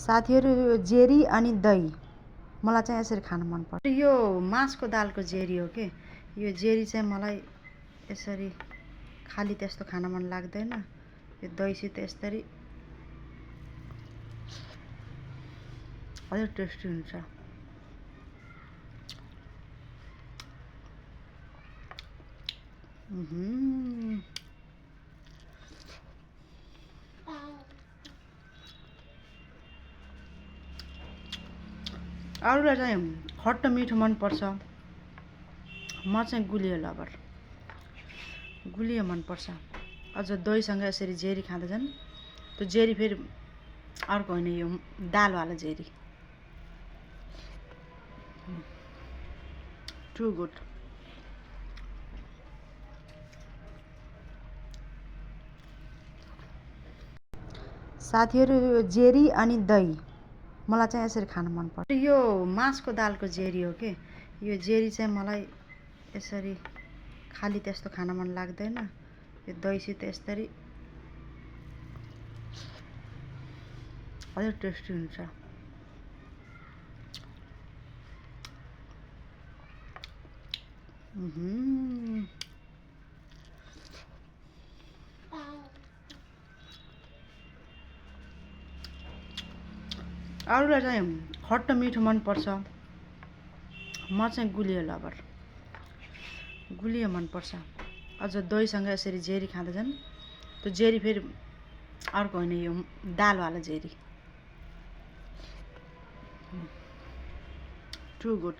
साथीहरू यो जेरी अनि दही मलाई चाहिँ यसरी खान मन पर्छ। यो मासको दालको जेरी हो के। यो जेरी चाहिँ मलाई यसरी खाली त्यस्तो खान मन लाग्दैन। यो दहीसित यसरी अझै टेस्टी हुन्छ। अरूलाई चाहिँ खट्टो मिठो मनपर्छ, म चाहिँ गुलियो लभर। गुलियो मनपर्छ। अझ दहीसँग यसरी जेरी खाँदा झन् त्यो जेरी फेरि अर्को होइन, यो दालवाला जेरी टु गुड। साथीहरू यो जेरी अनि दही मलाई चाहिँ यसरी खान मन पर्छ। यो मासको दालको जेरी हो के। यो जेरी चाहिँ मलाई यसरी खाली त्यस्तो खान मन लाग्दैन। यो दहीसित यसरी अझै टेस्टी हुन्छ। अरूलाई चाहिँ खट्टो मिठो मनपर्छ, म चाहिँ गुलियो लभर। गुलियो मनपर्छ। अझ दहीसँग यसरी जेरी खाँदा झन् त्यो जेरी फेरि अर्को होइन, यो दालवाला जेरी टु गुड।